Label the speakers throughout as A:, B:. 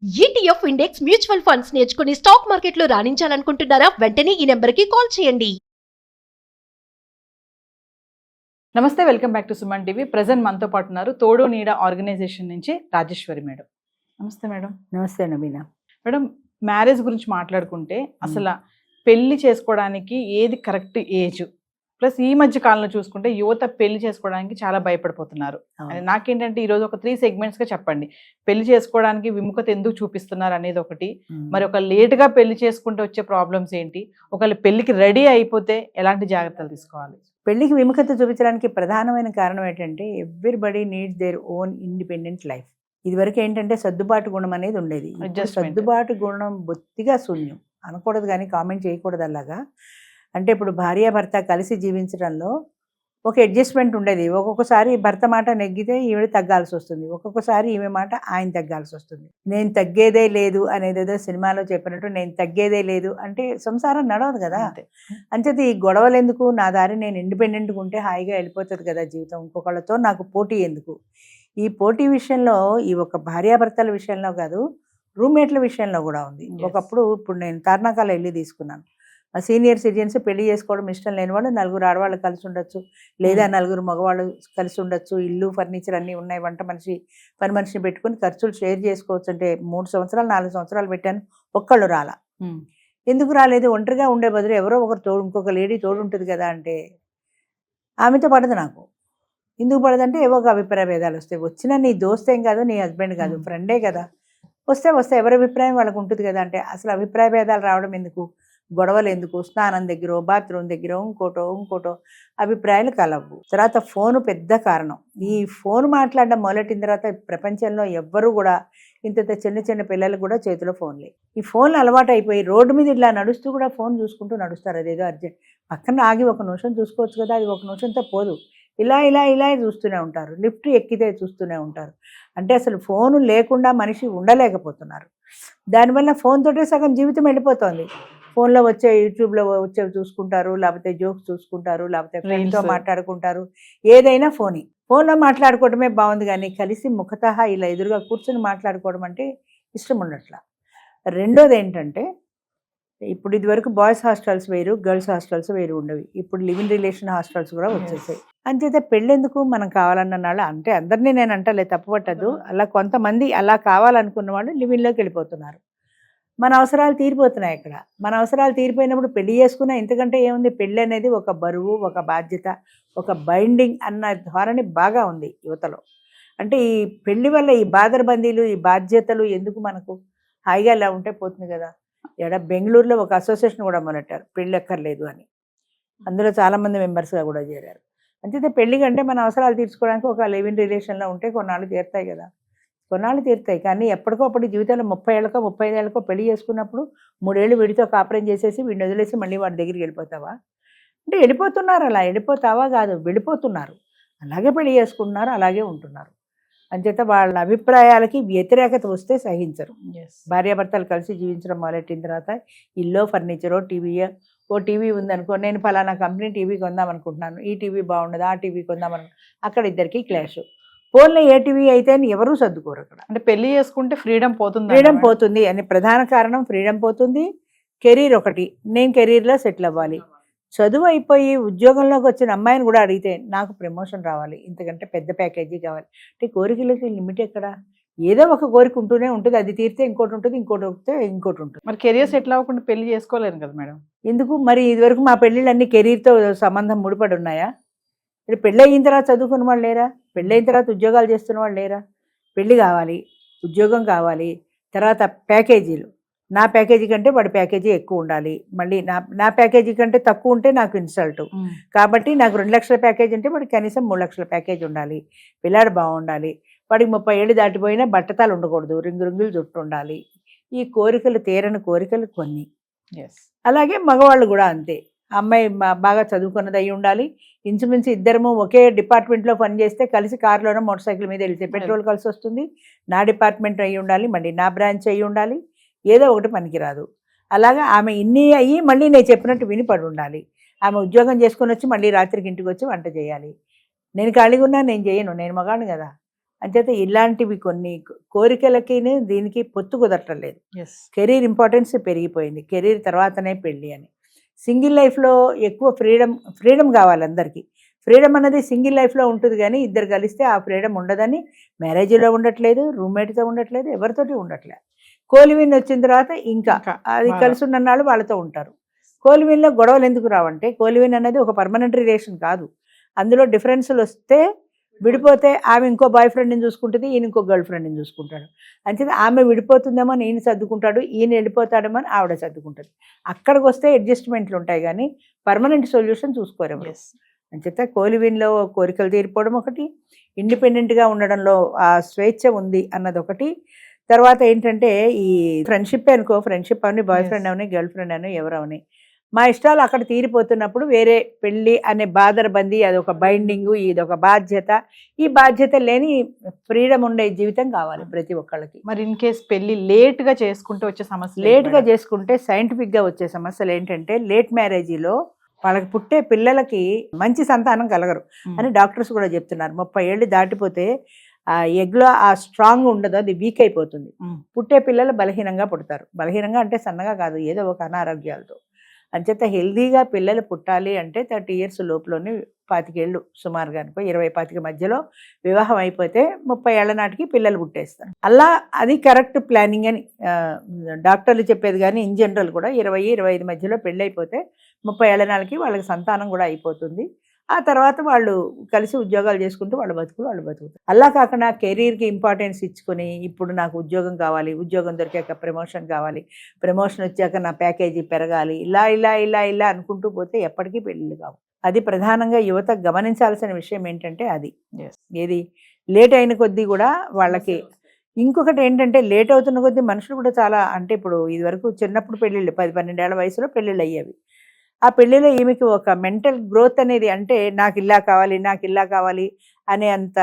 A: ETF index mutual funds నేర్చుకుని stock మార్కెట్లో రాణించాలనుకుంటున్నారా? వెంటనే ఈ నెంబర్కి కాల్ చేయండి.
B: నమస్తే, welcome back to Suman TV. Present మనతో పాటు ఉన్నారు తోడు నీడ ఆర్గనైజేషన్ నుంచి రాజేశ్వరి మేడం. నమస్తే మేడం.
C: నమస్తే నవీన.
B: మేడం, మ్యారేజ్ గురించి మాట్లాడుకుంటే అసలు పెళ్లి చేసుకోవడానికి ఏది కరెక్ట్ ఏజ్, ప్లస్ ఈ మధ్య కాలంలో చూసుకుంటే యువత పెళ్లి చేసుకోవడానికి చాలా భయపడిపోతున్నారు. నాకేంటంటే ఈరోజు ఒక 3 segments గా చెప్పండి. పెళ్లి చేసుకోవడానికి విముఖత ఎందుకు చూపిస్తున్నారు అనేది ఒకటి, మరి ఒక లేట్గా పెళ్లి చేసుకుంటే వచ్చే ప్రాబ్లమ్స్ ఏంటి, ఒకవేళ పెళ్లికి రెడీ అయిపోతే ఎలాంటి జాగ్రత్తలు తీసుకోవాలి?
C: పెళ్లికి విముఖత చూపించడానికి ప్రధానమైన కారణం ఏంటంటే everybody needs their own independent life. ఇదివరకు ఏంటంటే సర్దుబాటు గుణం అనేది ఉండేది. సర్దుబాటు గుణం బొత్తిగా శూన్యం అనకూడదు, కానీ కామెంట్ చేయకూడదు అలాగా. అంటే ఇప్పుడు భార్యాభర్త కలిసి జీవించడంలో ఒక అడ్జస్ట్మెంట్ ఉండేది. ఒక్కొక్కసారి భర్త మాట నెగ్గితే ఈవిడ తగ్గాల్సి వస్తుంది, ఒక్కొక్కసారి ఈమె మాట ఆయన తగ్గాల్సి వస్తుంది. నేను తగ్గేదే లేదు అనేది ఏదో సినిమాలో చెప్పినట్టు నేను తగ్గేదే లేదు అంటే సంసారం నడవదు కదా. అంచేత ఈ గొడవలు ఎందుకు, నా దారి నేను ఇండిపెండెంట్గా ఉంటే హాయిగా వెళ్ళిపోతుంది కదా జీవితం. ఇంకొకళ్ళతో నాకు పోటీ ఎందుకు? ఈ పోటీ విషయంలో ఈ ఒక భార్యాభర్తల విషయంలో కాదు, రూమ్మేట్ల విషయంలో కూడా ఉంది. ఇప్పుడు నేను తార్నాకాలో వెళ్ళి తీసుకున్నాను. సీనియర్ సిటిజన్స్ పెళ్లి చేసుకోవడం ఇష్టం లేని వాళ్ళు 4 ఆడవాళ్ళు కలిసి ఉండొచ్చు, లేదా 4 మగవాళ్ళు కలిసి ఉండొచ్చు. ఇల్లు ఫర్నిచర్ అన్నీ ఉన్నాయి, వంట మనిషి పని మనిషిని పెట్టుకుని ఖర్చులు షేర్ చేసుకోవచ్చు. అంటే 3 సంవత్సరాలు 4 సంవత్సరాలు పెట్టాను, ఒక్కళ్ళు రాలా. ఎందుకు రాలేదు? ఒంటరిగా ఉండే బదులు ఎవరో ఒకరు తోడు, ఇంకొక లేడీ తోడు ఉంటుంది కదా అంటే ఆమెతో పడదు నాకు. ఎందుకు పడదంటే ఏవో ఒక అభిప్రాయ భేదాలు వస్తాయి. వచ్చినా నీ దోస్తేం కాదు, నీ హస్బెండ్ కాదు, ఫ్రెండే కదా. వస్తే ఎవరి అభిప్రాయం వాళ్ళకు ఉంటుంది కదా. అంటే అసలు అభిప్రాయ భేదాలు రావడం ఎందుకు, గొడవలు ఎందుకు? స్నానం దగ్గర, బాత్రూమ్ దగ్గర ఇంకోటో అభిప్రాయాలు కలవు. తర్వాత ఫోను పెద్ద కారణం. ఈ ఫోన్ మాట్లాడడం మొదలెట్టిన తర్వాత ప్రపంచంలో ఎవ్వరూ కూడా ఇంత చిన్న పిల్లలు కూడా చేతిలో ఫోన్లే. ఈ ఫోన్లు అలవాటు అయిపోయి రోడ్డు మీద ఇట్లా నడుస్తూ కూడా ఫోన్ చూసుకుంటూ నడుస్తారు. అదేదో అర్జెంట్ పక్కన ఆగి 1 నిమిషం చూసుకోవచ్చు కదా, అది 1 నిమిషంతో పోదు. ఇలా చూస్తూనే ఉంటారు, లిఫ్ట్ ఎక్కితే చూస్తూనే ఉంటారు. అంటే అసలు ఫోను లేకుండా మనిషి ఉండలేకపోతున్నారు. దానివల్ల ఫోన్ తోటే సగం జీవితం వెళ్ళిపోతుంది. ఫోన్లో వచ్చే యూట్యూబ్లో వచ్చేవి చూసుకుంటారు, లేకపోతే జోక్స్ చూసుకుంటారు, లేకపోతే ఫ్రెండ్తో మాట్లాడుకుంటారు. ఏదైనా ఫోన్లో మాట్లాడుకోవడమే బాగుంది, కానీ కలిసి ముఖతః ఇలా ఎదురుగా కూర్చొని మాట్లాడుకోవడం అంటే ఇష్టం ఉండట్లా. రెండోది ఏంటంటే, ఇప్పుడు ఇదివరకు బాయ్స్ హాస్టల్స్ వేరు, గర్ల్స్ హాస్టల్స్ వేరు ఉండేవి. ఇప్పుడు లివింగ్ రిలేషన్ హాస్టల్స్ కూడా వచ్చేసాయి. అంచేతే పెళ్ళెందుకు, మనం కావాలన్న నాళ్ళు అంటే అందరినీ నేను అంటలే, తప్పుపట్టద్దు. అలా కొంతమంది అలా కావాలనుకున్న వాళ్ళు లివింగ్లోకి వెళ్ళిపోతున్నారు. మన అవసరాలు తీరిపోతున్నాయి ఇక్కడ. మన అవసరాలు తీరిపోయినప్పుడు పెళ్లి చేసుకున్నా ఇంతకంటే ఏముంది? పెళ్ళి అనేది ఒక బరువు, ఒక బాధ్యత, ఒక బైండింగ్ అన్న ధోరణి బాగా ఉంది యువతలో. అంటే ఈ పెళ్లి వల్ల ఈ బాదరబందీలు, ఈ బాధ్యతలు ఎందుకు? మనకు హాయిగా ఇలా ఉంటే పోతుంది కదా. బెంగళూరులో ఒక అసోసియేషన్ కూడా మొదలెట్టారు, పెళ్ళి ఎక్కర్లేదు అని. అందులో చాలామంది మెంబర్స్గా కూడా చేరారు. అంతే పెళ్లి కంటే మన అవసరాలు తీర్చుకోవడానికి ఒక లివింగ్ రిలేషన్లో ఉంటే కొన్నాళ్ళు తీరుతాయి కదా. కొన్నాళ్ళు తీరుతాయి, కానీ ఎప్పటికప్పుడు జీవితంలో 30 ఏళ్ళకో 35 ఏళ్ళకో పెళ్లి చేసుకున్నప్పుడు 3 ఏళ్ళు వీడితో కాపురం చేసేసి వీడిని వదిలేసి మళ్ళీ వాడి దగ్గరికి వెళ్ళిపోతావా అంటే వెళ్ళిపోతున్నారు. అలా వెళ్ళిపోతావా కాదు, వెళ్ళిపోతున్నారు. అలాగే పెళ్లి చేసుకుంటున్నారు, అలాగే ఉంటున్నారు. అంచేత వాళ్ళ అభిప్రాయాలకి వ్యతిరేకత వస్తే సహించరు. భార్యాభర్తలు కలిసి జీవించడం మొదలెట్టిన తర్వాత ఇల్లో ఫర్నిచరో టీవీయో, ఓ టీవీ ఉందనుకో, నేను ఫలానా కంపెనీ టీవీ కొందాం అనుకుంటున్నాను, ఈ టీవీ బాగుండదు, ఆ టీవీ కొందాం అనుకుంటున్నాను, అక్కడ ఇద్దరికి క్లాష్. ఫోన్లో ఏ టీవీ అయితే అని ఎవరూ సర్దుకోరు అక్కడ.
B: అంటే పెళ్లి చేసుకుంటే ఫ్రీడమ్ పోతుంది
C: అని ప్రధాన కారణం. ఫ్రీడమ్ పోతుంది. కెరీర్ ఒకటి, నేను కెరీర్లో సెటిల్ అవ్వాలి. చదువు అయిపోయి ఉద్యోగంలోకి వచ్చిన అమ్మాయిని కూడా అడిగితే నాకు ప్రమోషన్ రావాలి, ఇంతకంటే పెద్ద ప్యాకేజీ కావాలి అంటే కోరికలకి లిమిట్ ఎక్కడ? ఏదో ఒక కోరిక ఉంటూనే ఉంటుంది, అది తీరితే ఇంకోటి ఉంటుంది, ఇంకోటి వస్తే ఇంకోటి ఉంటుంది.
B: మరి కెరీర్ సెటిల్ అవ్వకుండా పెళ్లి చేసుకోలేరు కదా మేడం.
C: ఎందుకు మరి? ఇదివరకు మా పెళ్ళిళ్ళన్నీ కెరీర్తో సంబంధం ముడిపడి ఉన్నాయా? ఇప్పుడు పెళ్ళి అయిన తర్వాత చదువుకున్న వాళ్ళు లేరా? పెళ్ళి అయిన తర్వాత ఉద్యోగాలు చేస్తున్న వాళ్ళు లేరా? పెళ్ళి కావాలి, ఉద్యోగం కావాలి, తర్వాత ప్యాకేజీలు. నా ప్యాకేజీ కంటే వాడి ప్యాకేజీ ఎక్కువ ఉండాలి, మళ్ళీ నా ప్యాకేజీ కంటే తక్కువ ఉంటే నాకు ఇన్సల్ట్. కాబట్టి నాకు 2 లక్షల ప్యాకేజీ అంటే వాడికి కనీసం 3 లక్షల ప్యాకేజీ ఉండాలి. పిల్లాడు బాగుండాలి, వాడికి 30 ఏళ్ళు దాటిపోయినా బట్టతాలు ఉండకూడదు, రింగులు జుట్టు ఉండాలి. ఈ కోరికలు తీరని కోరికలు కొన్ని. అలాగే మగవాళ్ళు కూడా అంతే. అమ్మాయి బాగా చదువుకున్నది అయి ఉండాలి, ఇంచుమించు ఇద్దరము ఒకే డిపార్ట్మెంట్లో పనిచేస్తే కలిసి కారులోనో మోటార్ సైకిల్ మీద వెళ్తే పెట్రోల్ కలిసి వస్తుంది. నా డిపార్ట్మెంట్ అయి ఉండాలి, మళ్ళీ నా బ్రాంచ్ అయి ఉండాలి, ఏదో ఒకటి పనికిరాదు. అలాగా ఆమె ఇన్ని అయ్యి మళ్ళీ నేను చెప్పినట్టు విని పడి ఉండాలి. ఆమె ఉద్యోగం చేసుకుని వచ్చి మళ్ళీ రాత్రికి ఇంటికి వచ్చి వంట చేయాలి. నేను ఖాళీగా ఉన్నా నేను చేయను, నేను మగాను కదా. అంచేత ఇలాంటివి కొన్ని కోరికలకి దీనికి పొత్తు కుదరటం లేదు.
B: ఎస్.
C: కెరీర్ ఇంపార్టెన్స్ పెరిగిపోయింది, కెరీర్ తర్వాతనే పెళ్ళి అని. సింగిల్ లైఫ్లో ఎక్కువ ఫ్రీడమ్ కావాలి అందరికీ. ఫ్రీడమ్ అనేది సింగిల్ లైఫ్లో ఉంటుంది, కానీ ఇద్దరు కలిస్తే ఆ ఫ్రీడమ్ ఉండదని మ్యారేజ్లో ఉండట్లేదు, రూమ్మేట్తో ఉండట్లేదు, ఎవరితోటి ఉండట్లేదు. కోలివిన్ వచ్చిన తర్వాత ఇంకా అది కలిసి ఉన్ననాళ్ళు వాళ్ళతో ఉంటారు. కోలివిన్లో గొడవలు ఎందుకు రావంటే, కోలివిన్ అనేది ఒక పర్మనెంట్ రిలేషన్ కాదు. అందులో డిఫరెన్స్లు వస్తే విడిపోతే ఆమె ఇంకో బాయ్ ఫ్రెండ్ని చూసుకుంటుంది, ఈయన ఇంకో గర్ల్ ఫ్రెండ్ని చూసుకుంటాడు. అంతే ఆమె విడిపోతుందేమో అని ఈయన సర్దుకుంటాడు, ఈయన వెళ్ళిపోతాడేమో అని ఆవిడ సర్దుకుంటుంది. అక్కడికి వస్తే అడ్జస్ట్మెంట్లు ఉంటాయి, కానీ పర్మనెంట్ సొల్యూషన్ చూసుకోరు. అంచేత కోలివిన్లో కోరికలు తీరిపోవడం ఒకటి, ఇండిపెండెంట్గా ఉండడంలో ఆ స్వేచ్ఛ ఉంది అన్నది ఒకటి. తర్వాత ఏంటంటే ఈ ఫ్రెండ్షిప్ అనుకో, ఫ్రెండ్షిప్ అవని, బాయ్ ఫ్రెండ్ అవని, గర్ల్ ఫ్రెండ్ అని, ఎవరవని మా ఇష్టాలు అక్కడ తీరిపోతున్నప్పుడు వేరే పెళ్ళి అనే బాదరబందీ, అదొక బైండింగు, ఇదొక బాధ్యత. ఈ బాధ్యత లేని ఫ్రీడమ్ ఉండే జీవితం కావాలి ప్రతి ఒక్కళ్ళకి.
B: మరి ఇన్ కేస్ పెళ్లి లేట్గా చేసుకుంటే వచ్చే సమస్య,
C: లేట్గా చేసుకుంటే సైంటిఫిక్గా వచ్చే సమస్యలు ఏంటంటే, లేట్ మ్యారేజీలో వాళ్ళకి పుట్టే పిల్లలకి మంచి సంతానం కలగరు అని డాక్టర్స్ కూడా చెప్తున్నారు. 30 ఏళ్ళు దాటిపోతే ఆ ఎగ్లో ఆ స్ట్రాంగ్ ఉండదు, అది వీక్ అయిపోతుంది. పుట్టే పిల్లలు బలహీనంగా పుడతారు. బలహీనంగా అంటే సన్నగా కాదు, ఏదో ఒక అనారోగ్యాలతో. అంచేత హెల్దీగా పిల్లలు పుట్టాలి అంటే 30 ఇయర్స్ లోపులోనే, 25 ఏళ్ళు సుమారుగా అనుకో, 20-25 మధ్యలో వివాహం అయిపోతే 30 ఏళ్ల నాటికి పిల్లలు పుట్టేస్తారు. అలా అది కరెక్ట్ ప్లానింగ్ అని డాక్టర్లు చెప్పేది. కానీ ఇన్ జనరల్ కూడా 20-25 మధ్యలో పెళ్ళి అయిపోతే 30 ఏళ్ల నాటికి వాళ్ళకి సంతానం కూడా అయిపోతుంది. ఆ తర్వాత వాళ్ళు కలిసి ఉద్యోగాలు చేసుకుంటూ వాళ్ళు బతుకుతారు. అలా కాకుండా కెరీర్కి ఇంపార్టెన్స్ ఇచ్చుకొని, ఇప్పుడు నాకు ఉద్యోగం కావాలి, ఉద్యోగం దొరికాక ప్రమోషన్ కావాలి, ప్రమోషన్ వచ్చాక నా ప్యాకేజీ పెరగాలి, ఇలా ఇలా ఇలా ఇలా అనుకుంటూ పోతే ఎప్పటికీ పెళ్ళిళ్ళు కావు. అది ప్రధానంగా యువత గమనించాల్సిన విషయం ఏంటంటే అది. ఏది లేట్ అయిన కొద్దీ కూడా వాళ్ళకి. ఇంకొకటి ఏంటంటే, లేట్ అవుతున్న కొద్దీ మనుషులు కూడా చాలా, అంటే ఇప్పుడు ఇదివరకు చిన్నప్పుడు పెళ్ళిళ్ళు 10-12 ఏళ్ల వయసులో పెళ్ళిళ్ళు అయ్యేవి. ఆ పెళ్ళిలో ఈమెకి ఒక మెంటల్ గ్రోత్ అనేది, అంటే నాకు ఇలా కావాలి అనే అంత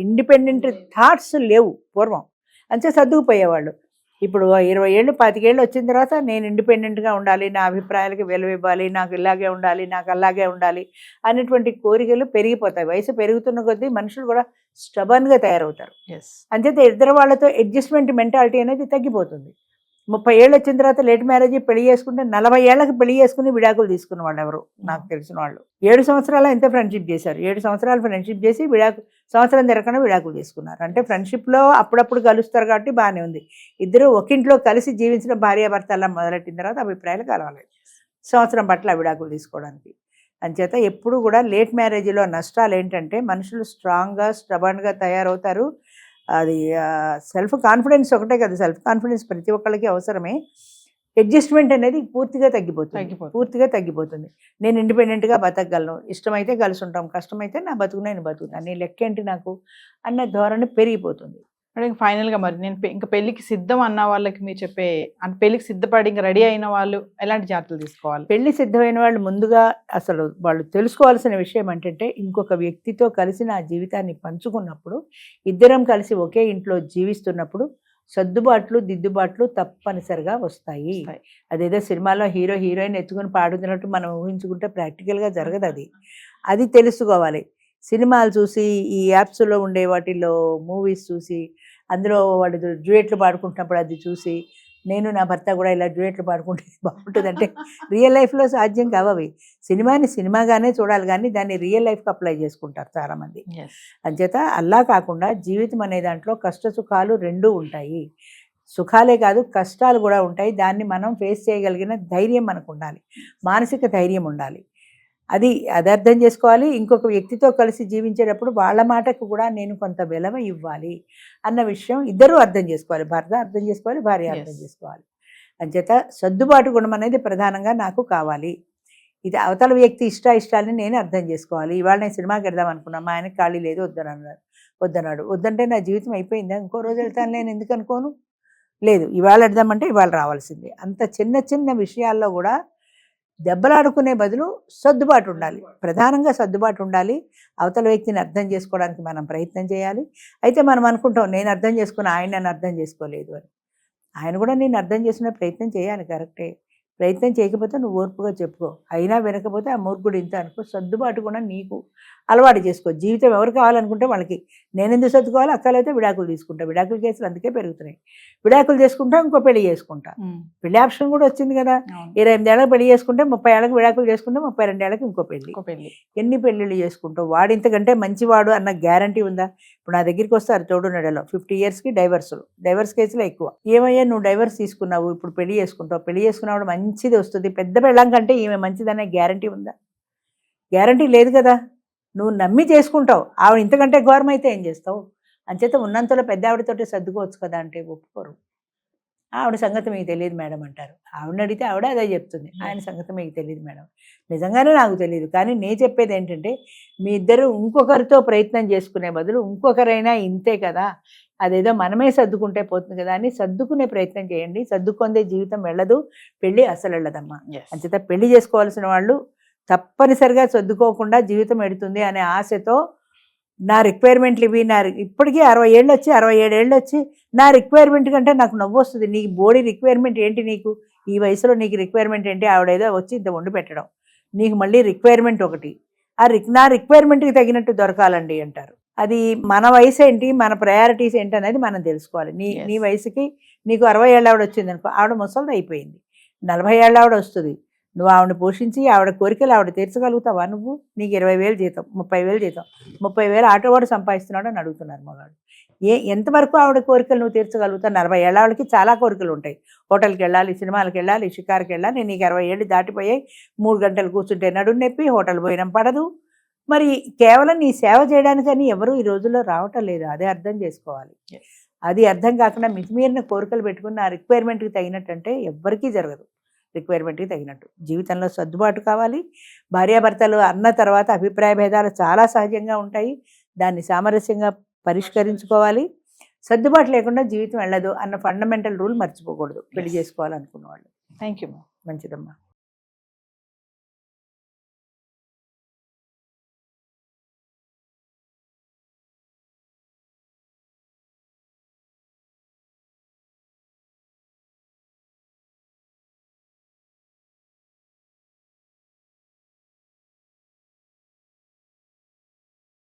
C: ఇండిపెండెంట్ థాట్స్ లేవు పూర్వం. అంతే సర్దుకుపోయేవాళ్ళు. ఇప్పుడు 20 ఏళ్ళు 25 ఏళ్ళు వచ్చిన తర్వాత నేను ఇండిపెండెంట్గా ఉండాలి, నా అభిప్రాయాలకి విలువ ఇవ్వాలి, నాకు ఇలాగే ఉండాలి, నాకు అలాగే ఉండాలి అనేటువంటి కోరికలు పెరిగిపోతాయి. వయసు పెరుగుతున్న కొద్దీ మనుషులు కూడా స్టబర్న్గా తయారవుతారు. అంచేత ఇద్దరు వాళ్ళతో అడ్జస్ట్మెంట్ మెంటాలిటీ అనేది తగ్గిపోతుంది. 30 ఏళ్ళు వచ్చిన తర్వాత లేట్ మ్యారేజ్ పెళ్లి చేసుకుంటే 40 ఏళ్ళకి పెళ్లి చేసుకుని విడాకులు తీసుకున్న వాళ్ళు ఎవరు నాకు తెలిసిన వాళ్ళు. 7 సంవత్సరాలు ఎంత ఫ్రెండ్షిప్ చేశారు, 7 సంవత్సరాలు ఫ్రెండ్షిప్ చేసి సంవత్సరం తిరగకుండా విడాకులు తీసుకున్నారు. అంటే ఫ్రెండ్షిప్లో అప్పుడప్పుడు కలుస్తారు కాబట్టి బాగానే ఉంది. ఇద్దరు ఒకింట్లో కలిసి జీవించిన భార్యాభర్త అలా మొదలెట్టిన తర్వాత అభిప్రాయాలు కలవలేదు, సంవత్సరం పట్ల విడాకులు తీసుకోవడానికి. అంచేత ఎప్పుడు కూడా లేట్ మ్యారేజ్లో నష్టాలు ఏంటంటే, మనుషులు స్ట్రాంగ్గా స్టబర్న్గా తయారవుతారు. అది సెల్ఫ్ కాన్ఫిడెన్స్ ఒకటే కదా, సెల్ఫ్ కాన్ఫిడెన్స్ ప్రతి ఒక్కళ్ళకి అవసరమే. అడ్జస్ట్మెంట్ అనేది పూర్తిగా తగ్గిపోతుంది. నేను ఇండిపెండెంట్గా బతకగలను, ఇష్టమైతే కలిసి ఉంటాం, కష్టమైతే నా బతుకు నేను బతుకుతాను, నీ లెక్కేంటి నాకు అన్న ధోరణి పెరిగిపోతుంది.
B: అంటే ఫైనల్గా మరి నేను ఇంకా పెళ్ళికి సిద్ధం అన్న వాళ్ళకి మీరు చెప్పే, అంటే పెళ్ళికి సిద్ధపడి ఇంకా రెడీ అయిన వాళ్ళు ఎలాంటి జాగ్రత్తలు తీసుకోవాలి?
C: పెళ్లి సిద్ధమైన వాళ్ళు ముందుగా అసలు వాళ్ళు తెలుసుకోవాల్సిన విషయం ఏంటంటే, ఇంకొక వ్యక్తితో కలిసి నా జీవితాన్ని పంచుకున్నప్పుడు, ఇద్దరం కలిసి ఒకే ఇంట్లో జీవిస్తున్నప్పుడు సర్దుబాట్లు దిద్దుబాట్లు తప్పనిసరిగా వస్తాయి. అదేదో సినిమాలో హీరో హీరోయిన్ ఎత్తుకుని పాడుతున్నట్టు మనం ఊహించుకుంటే ప్రాక్టికల్గా జరగదు. అది తెలుసుకోవాలి. సినిమాలు చూసి, ఈ యాప్స్లో ఉండే వాటిల్లో మూవీస్ చూసి, అందులో వాడు డ్యూయెట్లు పాడుకుంటున్నప్పుడు అది చూసి, నేను నా భర్త కూడా ఇలా డ్యూయెట్లు పాడుకుంటే బాగుంటుంది అంటే రియల్ లైఫ్లో సాధ్యం కావవి. సినిమాని సినిమాగానే చూడాలి, కానీ దాన్ని రియల్ లైఫ్కి అప్లై చేసుకుంటారు చాలామంది. అంచేత అలా కాకుండా జీవితం అనే దాంట్లో కష్ట సుఖాలు రెండూ ఉంటాయి. సుఖాలే కాదు కష్టాలు కూడా ఉంటాయి. దాన్ని మనం ఫేస్ చేయగలిగిన ధైర్యం మనకు ఉండాలి, మానసిక ధైర్యం ఉండాలి. అది అర్థం చేసుకోవాలి. ఇంకొక వ్యక్తితో కలిసి జీవించేటప్పుడు వాళ్ళ మాటకు కూడా నేను కొంత విలువ ఇవ్వాలి అన్న విషయం ఇద్దరూ అర్థం చేసుకోవాలి. భర్త అర్థం చేసుకోవాలి, భార్య అర్థం చేసుకోవాలి. అంచేత సర్దుబాటు గుణం అనేది ప్రధానంగా నాకు కావాలి. ఇది అవతల వ్యక్తి ఇష్టాలని నేను అర్థం చేసుకోవాలి. ఇవాళ నేను సినిమాకి వెళ్దాం అనుకున్నా, మా ఆయనకి ఖాళీ లేదు, వద్దన్నాడు. వద్దంటే నా జీవితం అయిపోయిందా? ఇంకో రోజు వెళ్తాను నేను ఎందుకు అనుకోను? లేదు, ఇవాళ వెళ్దామంటే ఇవాళ రావాల్సిందే. అంత చిన్న చిన్న విషయాల్లో కూడా దెబ్బలాడుకునే బదులు సర్దుబాటు ఉండాలి, ప్రధానంగా సర్దుబాటు ఉండాలి. అవతల వ్యక్తిని అర్థం చేసుకోవడానికి మనం ప్రయత్నం చేయాలి. అయితే మనం అనుకుంటాం, నేను అర్థం చేసుకుని ఆయన నన్ను అర్థం చేసుకోలేదు అని. ఆయన కూడా నేను అర్థం చేసుకునే ప్రయత్నం చేయాలి, కరెక్టే. ప్రయత్నం చేయకపోతే నువ్వు ఓర్పుగా చెప్పుకో, అయినా వినకపోతే ఆ మూర్ఖుడు ఇంత అనుకో. సర్దుబాటు కూడా నీకు అలవాటు చేసుకో. జీవితం ఎవరు కావాలనుకుంటే వాళ్ళకి. నేను ఎందుకు సర్దుకోవాలి, అక్కలైతే విడాకులు తీసుకుంటా. విడాకుల కేసులు అందుకే పెరుగుతున్నాయి. విడాకులు చేసుకుంటా, ఇంకో పెళ్లి చేసుకుంటా. పెళ్లి ఆప్షన్ కూడా వచ్చింది కదా. 28 ఏళ్ళకి పెళ్లి చేసుకుంటే 30 ఏళ్ళకి విడాకులు చేసుకుంటే 32 ఏళ్ళకి ఇంకో పెళ్లి. ఎన్ని పెళ్లిళ్ళు చేసుకుంటావు? వాడు ఇంతకంటే మంచివాడు అన్న గ్యారంటీ ఉందా? ఇప్పుడు నా దగ్గరికి వస్తారు తోడు నెలలో 50 yearsకి డైవర్స్ కేసులు ఎక్కువ. ఏమయ్యా నువ్వు డైవర్స్ తీసుకున్నావు, ఇప్పుడు పెళ్లి చేసుకుంటావు, పెళ్లి చేసుకున్నప్పుడు మంచిది వస్తుంది, పెద్ద పెళ్ళం కంటే ఈమె మంచిదనే గ్యారంటీ ఉందా? గ్యారంటీ లేదు కదా. నువ్వు నమ్మి చేసుకుంటావు. ఆవిడ ఇంతకంటే ఘోరం అయితే ఏం చేస్తావు? అంచేత ఉన్నంతలో పెద్ద ఆవిడతోటి సర్దుకోవచ్చు కదా అంటే ఒప్పుకోరు. ఆవిడ సంగతి మీకు తెలియదు మేడం అంటారు. ఆవిడని అడిగితే ఆవిడ అదే చెప్తుంది, ఆయన సంగతి మీకు తెలియదు మేడం. నిజంగానే నాకు తెలియదు. కానీ నేను చెప్పేది ఏంటంటే, మీ ఇద్దరు ఇంకొకరితో ప్రయత్నం చేసుకునే బదులు ఇంకొకరైనా ఇంతే కదా, అదేదో మనమే సర్దుకుంటే పోతుంది కదా అని సర్దుకునే ప్రయత్నం చేయండి. సర్దుకుందే జీవితం వెళ్ళదు, పెళ్ళి అసలు వెళ్ళదమ్మా. అంచేత పెళ్లి చేసుకోవాల్సిన వాళ్ళు తప్పనిసరిగా సర్దుకోకుండా జీవితం ఎడుతుంది అనే ఆశతో నా రిక్వైర్మెంట్లు ఇవి, ఇప్పటికీ 60 ఏళ్ళు వచ్చి 67 ఏళ్ళు వచ్చి నా రిక్వైర్మెంట్ కంటే నాకు నవ్వు వస్తుంది. నీ బాడీ రిక్వైర్మెంట్ ఏంటి? నీకు ఈ వయసులో నీకు రిక్వైర్మెంట్ ఏంటి? ఆవిడేదో వచ్చి ఇంత వండి పెట్టడం, నీకు మళ్ళీ రిక్వైర్మెంట్ ఒకటి. నా రిక్వైర్మెంట్కి తగినట్టు దొరకాలండి అంటారు. అది మన వయసు ఏంటి, మన ప్రయారిటీస్ ఏంటి అనేది మనం తెలుసుకోవాలి. నీ వయసుకి నీకు 60 ఏళ్ళ ఆవిడ వచ్చింది అనుకో, ఆవిడ ముసలిది అయిపోయింది. 40 ఏళ్ళ ఆవిడ వస్తుంది. నువ్వు ఆవిడని పోషించి ఆవిడ కోరికలు ఆవిడ తీర్చగలుగుతావా? నువ్వు నీకు 20,000 జీతం, 30,000 జీతం, 30,000 ఆటోవాడు సంపాదిస్తున్నాడు అని అడుగుతున్నారు మగాడు. ఎంతవరకు ఆవిడ కోరికలు నువ్వు తీర్చగలుగుతావు? 40 ఏళ్ళ వాళ్ళకి చాలా కోరికలు ఉంటాయి. హోటల్కి వెళ్ళాలి, సినిమాలకు వెళ్ళాలి, షికార్కి వెళ్ళాలి. నీకు 60 ఏళ్ళు దాటిపోయాయి, 3 గంటలు కూర్చుంటే నడుము నొప్పి, హోటల్ భోజనం పడదు. మరి కేవలం నీ సేవ చేయడానికని ఎవరు ఈ రోజుల్లో రావటం లేదు. అదే అర్థం చేసుకోవాలి. అది అర్థం కాకుండా మితిమీరిన కోరికలు పెట్టుకుని ఆ రిక్వైర్మెంట్కి తగినట్టు అంటే ఎవ్వరికీ జరగదు. రిక్వైర్మెంట్కి తగినట్టు జీవితంలో సర్దుబాటు కావాలి. భార్యాభర్తలు అన్న తర్వాత అభిప్రాయ భేదాలు చాలా సహజంగా ఉంటాయి. దాన్ని సామరస్యంగా పరిష్కరించుకోవాలి. సర్దుబాటు లేకుండా జీవితం వెళ్ళదు అన్న ఫండమెంటల్ రూల్ మర్చిపోకూడదు పెళ్లి చేసుకోవాలనుకున్న వాళ్ళు.
B: Thank you.
C: మంచిదమ్మా.